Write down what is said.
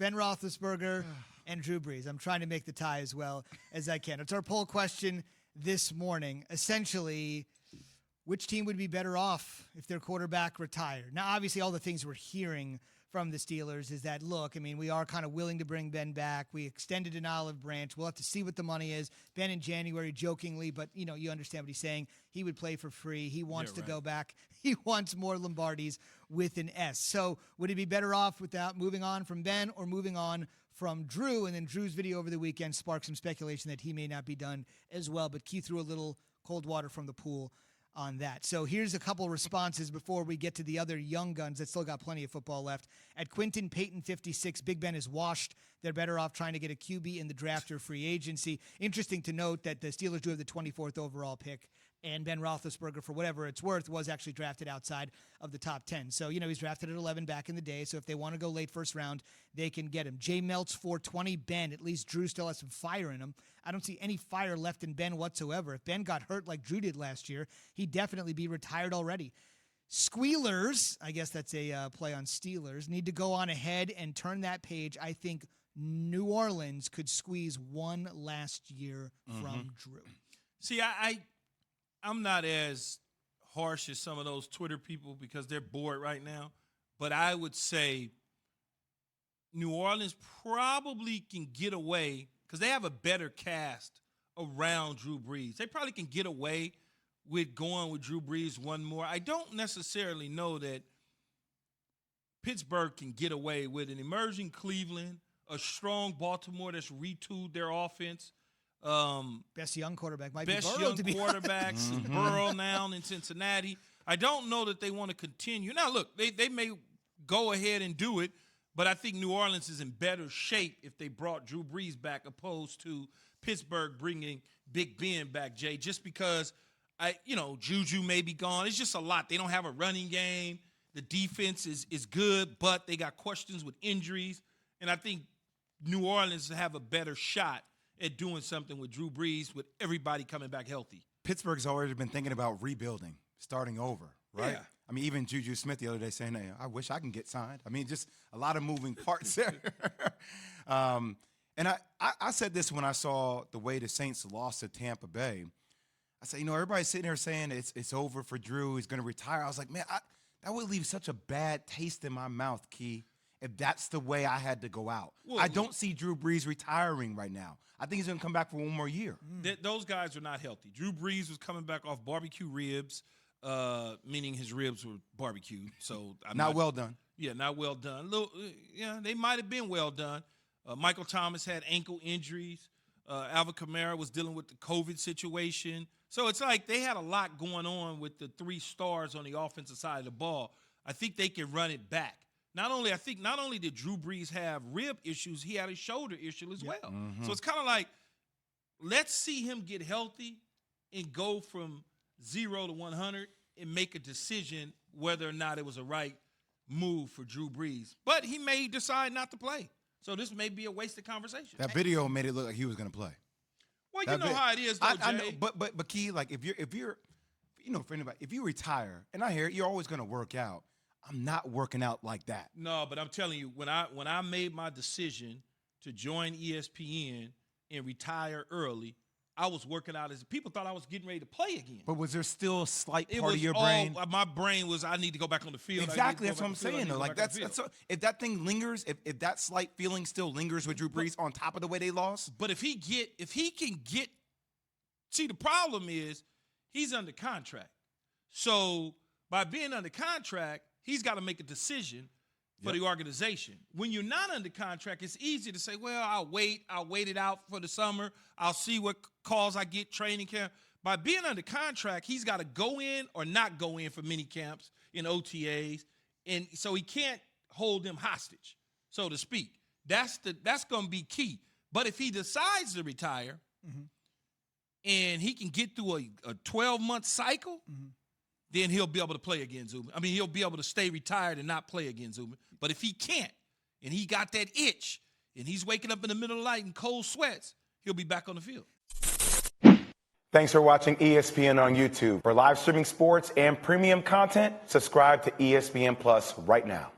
Ben Roethlisberger and Drew Brees. I'm trying to make the tie as well as I can. It's our poll question this morning. Essentially, which team would be better off if their quarterback retired? Now, obviously, all the things we're hearing from the Steelers is that, look, I mean, we are kind of willing to bring Ben back. We extended an olive branch. We'll have to see what the money is. Ben in January, jokingly, but, you understand what he's saying. He would play for free. He wants to go back. He wants more Lombardis with an S. So would he be better off without moving on from Ben or moving on from Drew? And then Drew's video over the weekend sparked some speculation that he may not be done as well. But Key threw a little cold water from the pool on that. So here's a couple responses before we get to the other young guns that still got plenty of football left. At Quinton Payton 56, Big Ben is washed. They're better off trying to get a QB in the draft or free agency. Interesting to note that the Steelers do have the 24th overall pick, and Ben Roethlisberger, for whatever it's worth, was actually drafted outside of the top 10. So, he's drafted at 11 back in the day, so if they want to go late first round, they can get him. J Melts 420, Ben, at least Drew still has some fire in him. I don't see any fire left in Ben whatsoever. If Ben got hurt like Drew did last year, he'd definitely be retired already. Squealers, I guess that's a play on Steelers, need to go on ahead and turn that page. I think New Orleans could squeeze one last year from Drew. See, I'm not as harsh as some of those Twitter people because they're bored right now. But I would say New Orleans probably can get away because they have a better cast around Drew Brees. They probably can get away with going with Drew Brees one more. I don't necessarily know that Pittsburgh can get away with an emerging Cleveland, a strong Baltimore that's retooled their offense. Best young quarterback might best be Burrow, young to be quarterbacks, Burrow now in Cincinnati. I don't know that they want to continue. Now, look, they may go ahead and do it, but I think New Orleans is in better shape if they brought Drew Brees back opposed to Pittsburgh bringing Big Ben back, Jay, just because, Juju may be gone. It's just a lot. They don't have a running game. The defense is good, but they got questions with injuries, and I think New Orleans have a better shot at doing something with Drew Brees with everybody coming back healthy. Pittsburgh's already been thinking about rebuilding, starting over, right? Yeah. I mean, even Juju Smith the other day saying, hey, I wish I can get signed. I mean, just a lot of moving parts there. And I said this when I saw the way the Saints lost to Tampa Bay. I said, everybody's sitting there saying it's over for Drew. He's going to retire. I was like, man, that would leave such a bad taste in my mouth, Key, if that's the way I had to go out. Well, I don't see Drew Brees retiring right now. I think he's going to come back for one more year. Those guys are not healthy. Drew Brees was coming back off barbecue ribs, meaning his ribs were barbecued. So not well done. Yeah, not well done. They might have been well done. Michael Thomas had ankle injuries. Alvin Kamara was dealing with the COVID situation. So it's like they had a lot going on with the three stars on the offensive side of the ball. I think they can run it back. Not only did Drew Brees have rib issues, he had a shoulder issue as well. Mm-hmm. So it's kind of like, let's see him get healthy and go from 0 to 100 and make a decision whether or not it was a right move for Drew Brees. But he may decide not to play. So this may be a wasted conversation. That video made it look like he was going to play. Well, you know how it is, though, Jay. I know, but Key, like if you're for anybody, if you retire, and I hear it, you're always going to work out. I'm not working out like that. No, but I'm telling you, when I made my decision to join ESPN and retire early, I was working out as people thought I was getting ready to play again. But was there still a slight part of your brain? My brain was, I need to go back on the field. Exactly, that's what I'm saying, though. Like that's if that thing lingers, if that slight feeling still lingers with Drew Brees on top of the way they lost. But if he can get, see, the problem is he's under contract. So by being under contract, he's got to make a decision for the organization. When you're not under contract, it's easy to say, well, I'll wait it out for the summer. I'll see what calls I get, training camp. By being under contract, he's got to go in or not go in for mini camps and OTAs. And so he can't hold them hostage, so to speak. That's going to be key. But if he decides to retire and he can get through a 12-month cycle, then he'll be able to play again, Zubin. I mean, he'll be able to stay retired and not play again, Zubin. But if he can't, and he got that itch, and he's waking up in the middle of the night in cold sweats, he'll be back on the field. Thanks for watching ESPN on YouTube. For live streaming sports and premium content, subscribe to ESPN Plus right now.